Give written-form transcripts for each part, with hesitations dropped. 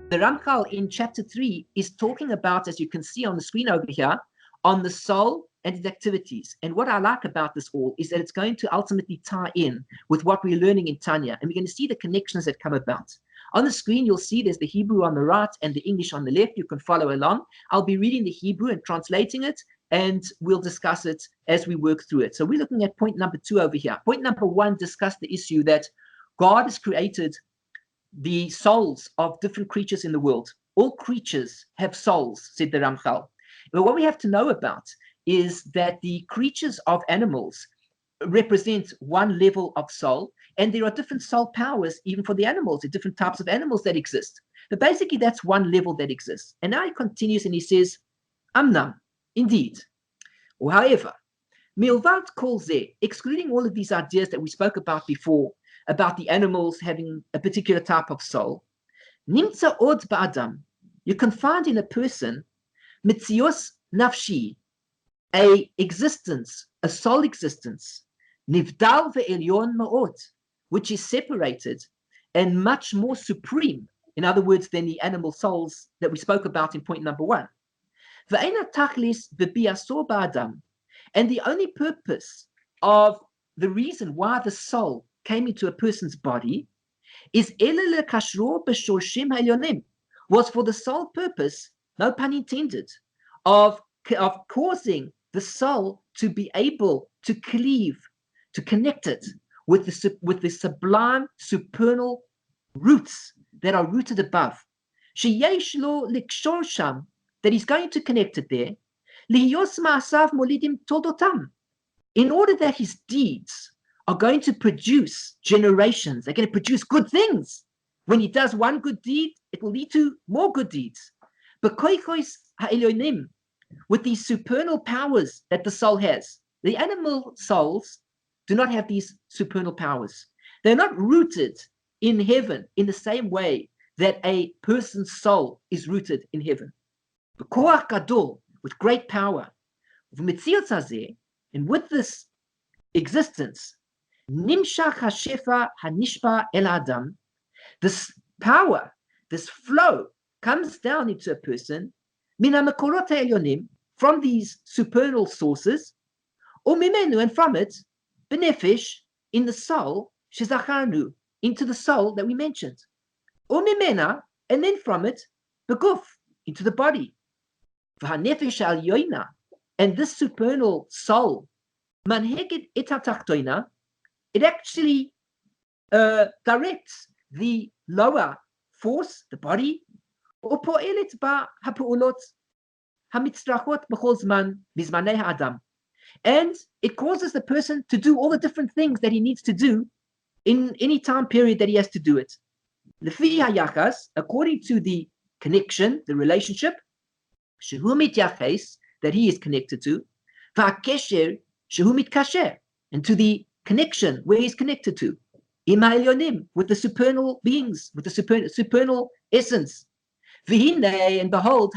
The Ramchal in chapter 3 is talking about, as you can see on the screen over here, on the soul and its activities. And what I like about this all is that it's going to ultimately tie in with what we're learning in Tanya. And we're going to see the connections that come about. On the screen, you'll see there's the Hebrew on the right and the English on the left. You can follow along. I'll be reading the Hebrew and translating it, and we'll discuss it as we work through it. So we're looking at point number 2 over here. Point number 1 discussed the issue that God has created the souls of different creatures in the world. All creatures have souls, said the Ramchal. But what we have to know about is that the creatures of animals represent one level of soul, and there are different soul powers even for the animals, the different types of animals that exist. But basically, that's one level that exists. And now he continues and he says, Amnam, indeed. Or however, Milvat calls there, excluding all of these ideas that we spoke about before, about the animals having a particular type of soul, Nimtza od ba'adam, you can find in a person, mitzios nafshi, a existence, a soul existence, nivdal ve'elyon ma'od, which is separated and much more supreme, in other words, than the animal souls that we spoke about in point number 1. Ve'ena tachlis bebiasor ba'adam, and the only purpose of the reason why the soul came into a person's body is was for the sole purpose, no pun intended, of causing the soul to be able to cleave, to connect it with the sublime supernal roots that are rooted above. That he's going to connect it there. In order that his deeds are going to produce generations. They're going to produce good things. When he does one good deed, it will lead to more good deeds. But with these supernal powers that the soul has, the animal souls do not have these supernal powers. They're not rooted in heaven in the same way that a person's soul is rooted in heaven. With great power. And with this existence, Nimshach hashefa hanishpa el adam. This power, this flow, comes down into a person, mina makorot elyonim, from these supernal sources, umimenu, and from it, benefesh, in the soul, shezacharnu, into the soul that we mentioned, umimena, and then from it, beguf, into the body, v'hanefesh al yoina, and this supernal soul, manheged et hatachtoina, it actually directs the lower force, the body, and it causes the person to do all the different things that he needs to do in any time period that he has to do it. According to the connection, the relationship, that he is connected to, and to the connection where he's connected to, with the supernal beings, with the supernal essence. And behold,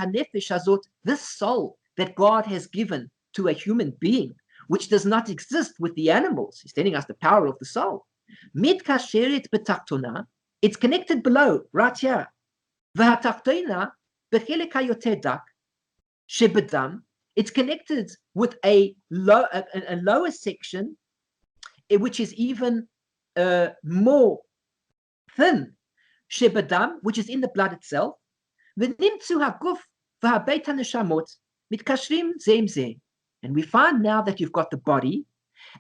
this soul that God has given to a human being, which does not exist with the animals. He's telling us the power of the soul. It's connected below, right here. It's connected with a lower section, which is even more thin, shebadam, which is in the blood itself. And we find now that you've got the body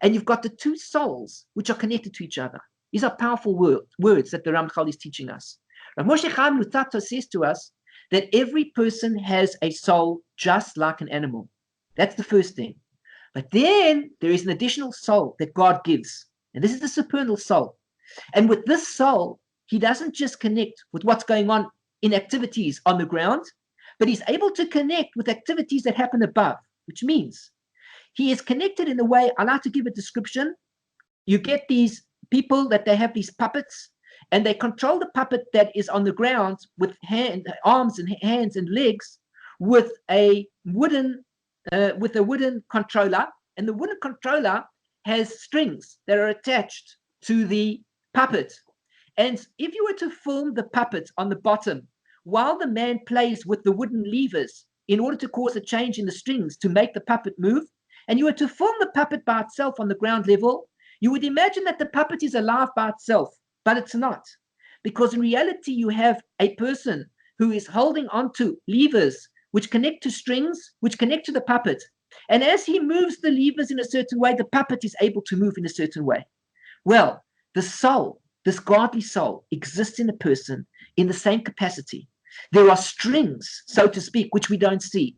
and you've got the two souls which are connected to each other. These are powerful words that the Ramchal is teaching us. Rav Moshe Chaim Luzzatto says to us that every person has a soul just like an animal. That's the first thing. But then there is an additional soul that God gives. And this is the supernal soul. And with this soul, he doesn't just connect with what's going on in activities on the ground, but he's able to connect with activities that happen above, which means he is connected in a way. I like to give a description. You get these people that they have these puppets, and they control the puppet that is on the ground with arms and hands and legs with a wooden controller, and the wooden controller has strings that are attached to the puppet. And if you were to film the puppet on the bottom while the man plays with the wooden levers in order to cause a change in the strings to make the puppet move, and you were to film the puppet by itself on the ground level, you would imagine that the puppet is alive by itself, but it's not. Because in reality, you have a person who is holding onto levers which connect to strings, which connect to the puppet. And as he moves the levers in a certain way, the puppet is able to move in a certain way. Well, the soul, this godly soul, exists in a person in the same capacity. There are strings, so to speak, which we don't see.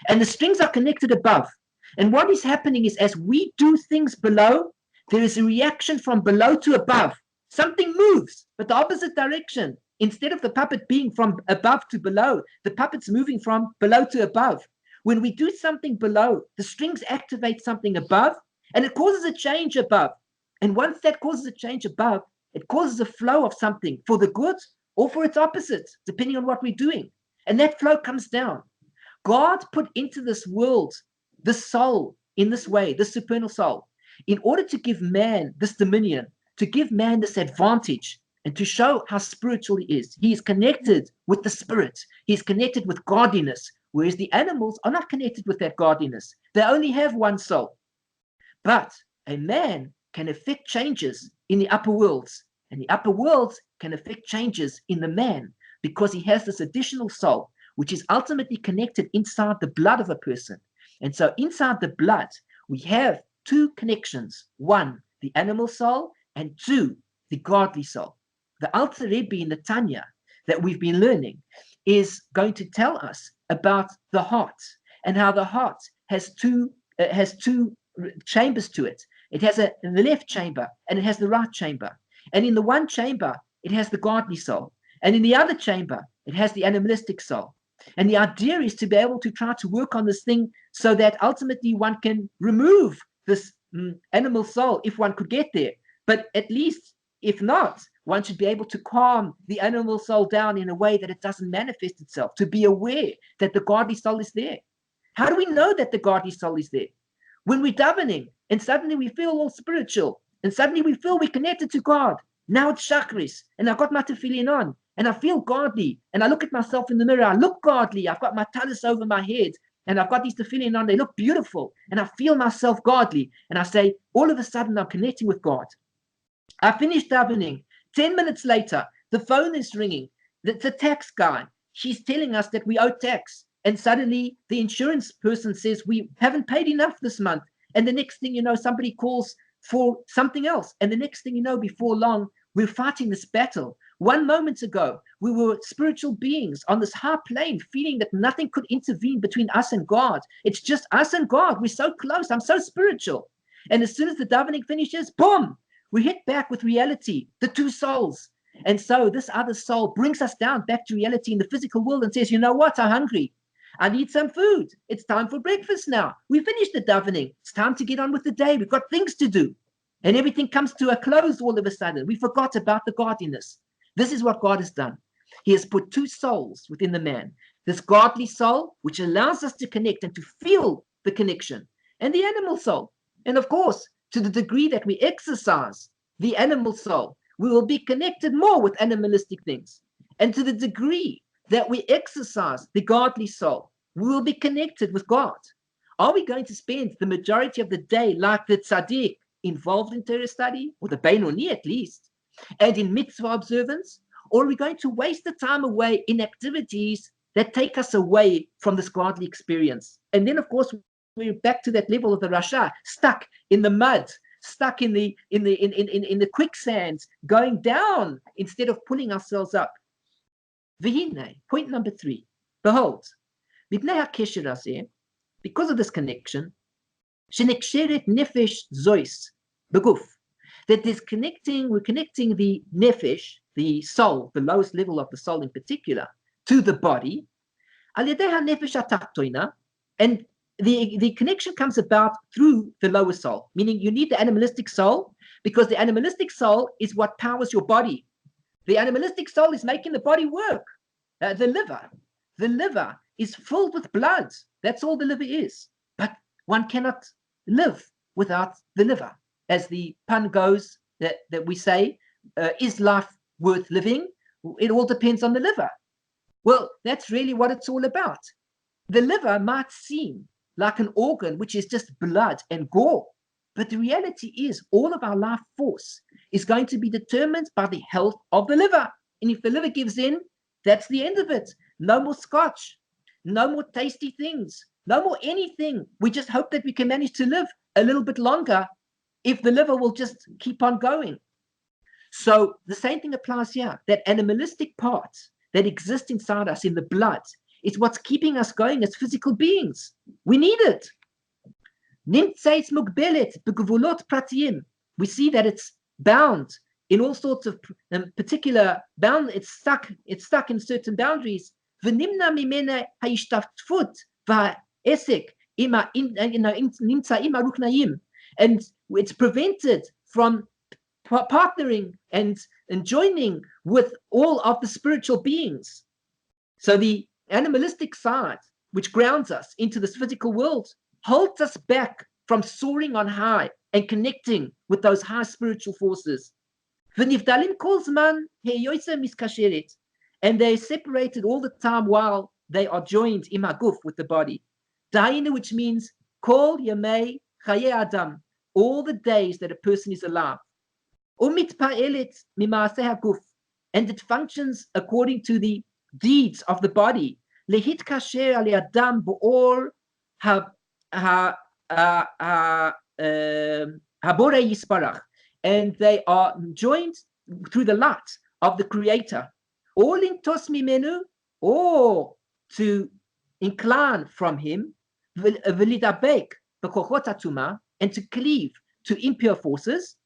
And the strings are connected above. And what is happening is as we do things below, there is a reaction from below to above. Something moves, but the opposite direction. Instead of the puppet being from above to below, the puppet's moving from below to above. When we do something below, the strings activate something above, and it causes a change above. And once that causes a change above, it causes a flow of something for the good or for its opposite, depending on what we're doing. And that flow comes down. God put into this world the soul in this way, the supernal soul, in order to give man this dominion, to give man this advantage, and to show how spiritual he is. He is connected with the spirit. He is connected with godliness, whereas the animals are not connected with that godliness. They only have one soul. But a man can affect changes in the upper worlds, and the upper worlds can affect changes in the man because he has this additional soul, which is ultimately connected inside the blood of a person. And so inside the blood, we have two connections. One, the animal soul, and two, the godly soul. The Alter Rebbe in the Tanya that we've been learning is going to tell us about the heart and how the heart has two chambers to it. It has the left chamber and it has the right chamber. And in the one chamber, it has the godly soul. And in the other chamber, it has the animalistic soul. And the idea is to be able to try to work on this thing so that ultimately one can remove this animal soul if one could get there. But at least, if not, one should be able to calm the animal soul down in a way that it doesn't manifest itself, to be aware that the godly soul is there. How do we know that the godly soul is there? When we're davening and suddenly we feel all spiritual and suddenly we feel we're connected to God. Now it's chakris and I've got my tefillin on and I feel godly and I look at myself in the mirror. I look godly. I've got my talis over my head and I've got these tefillin on. They look beautiful and I feel myself godly. And I say, all of a sudden I'm connecting with God. I finished davening. 10 minutes later, the phone is ringing. The tax guy, she's telling us that we owe tax. And suddenly the insurance person says we haven't paid enough this month. And the next thing you know, somebody calls for something else. And the next thing you know, before long, we're fighting this battle. 1 moment ago, we were spiritual beings on this high plane, feeling that nothing could intervene between us and God. It's just us and God. We're so close. I'm so spiritual. And as soon as the davening finishes, boom, we hit back with reality, the two souls. And so this other soul brings us down back to reality in the physical world and says, you know what? I'm hungry. I need some food. It's time for breakfast now. We finished the davening. It's time to get on with the day. We've got things to do. And everything comes to a close all of a sudden. We forgot about the godliness. This is what God has done. He has put two souls within the man. This godly soul, which allows us to connect and to feel the connection, and the animal soul. And of course, to the degree that we exercise the animal soul, we will be connected more with animalistic things. And to the degree that we exercise the godly soul, we will be connected with God. Are we going to spend the majority of the day like the tzaddik, involved in Torah study, or the Beinoni at least, and in mitzvah observance? Or are we going to waste the time away in activities that take us away from this godly experience? And then, of course, we're back to that level of the Rasha, stuck in the mud, stuck in the quicksand, going down instead of pulling ourselves up. V'hine, point number 3. Behold, because of this connection, sheneksheret nefesh zois beguf, that we're connecting the nefesh, the soul, the lowest level of the soul in particular, to the body, al yedei hanefesh hatachtoina, and the connection comes about through the lower soul, meaning you need the animalistic soul, because the animalistic soul is what powers your body. The animalistic soul is making the body work. The liver is filled with blood. That's all the liver is. But one cannot live without the liver. As the pun goes, that we say, is life worth living? It all depends on the liver. Well, that's really what it's all about. The liver might seem like an organ which is just blood and gore, but the reality is all of our life force is going to be determined by the health of the liver. And if the liver gives in, that's the end of it. No more scotch, no more tasty things, no more anything. We just hope that we can manage to live a little bit longer if the liver will just keep on going. So the same thing applies here. That animalistic part that exists inside us in the blood is what's keeping us going as physical beings. We need it. We see that it's bound in all sorts of particular bound. It's stuck in certain boundaries. And it's prevented from partnering and joining with all of the spiritual beings. So the animalistic side, which grounds us into this physical world, holds us back from soaring on high and connecting with those high spiritual forces. And they're separated all the time while they are joined imaguf with the body. Dainu, which means kol yamei chaye adam, all the days that a person is alive. And it functions according to the deeds of the body. And they are joined through the light of the Creator. Or to incline from Him, and to cleave to impure forces.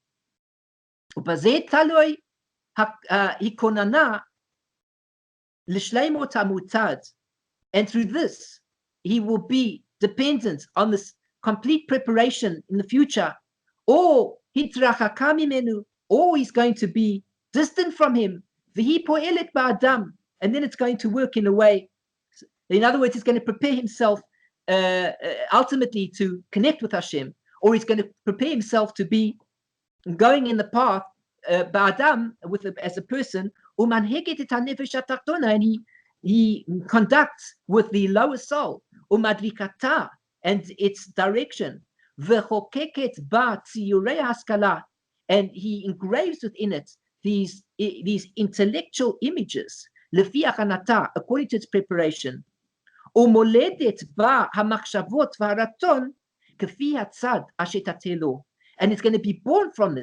And through this, he will be dependent on this complete preparation in the future, or he's going to be distant from him, and then it's going to work in a way. In other words, he's going to prepare himself ultimately to connect with Hashem, or he's going to prepare himself to be going in the path as a person, and he conducts with the lower soul, and its direction, and he engraves within it these intellectual images, according to its preparation. And it's going to be born from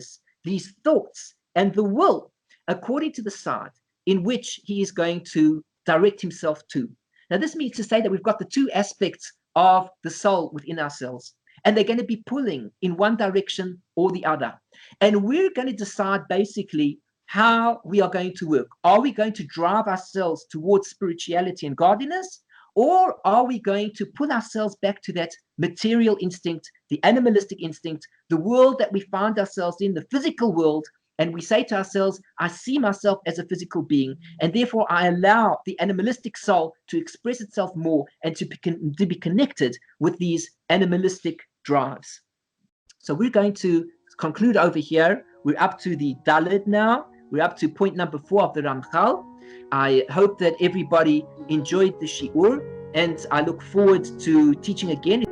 these thoughts and the will according to the side in which he is going to direct himself to. Now, this means to say that we've got the two aspects of the soul within ourselves, and they're going to be pulling in one direction or the other. And we're going to decide basically how we are going to work. Are we going to drive ourselves towards spirituality and godliness, or are we going to pull ourselves back to that material instinct, the animalistic instinct, the world that we find ourselves in, the physical world, and we say to ourselves, I see myself as a physical being, and therefore I allow the animalistic soul to express itself more and to be connected with these animalistic drives. So we're going to conclude over here. We're up to the Dalet now. We're up to point number 4 of the Ramchal. I hope that everybody enjoyed the Shiur, and I look forward to teaching again.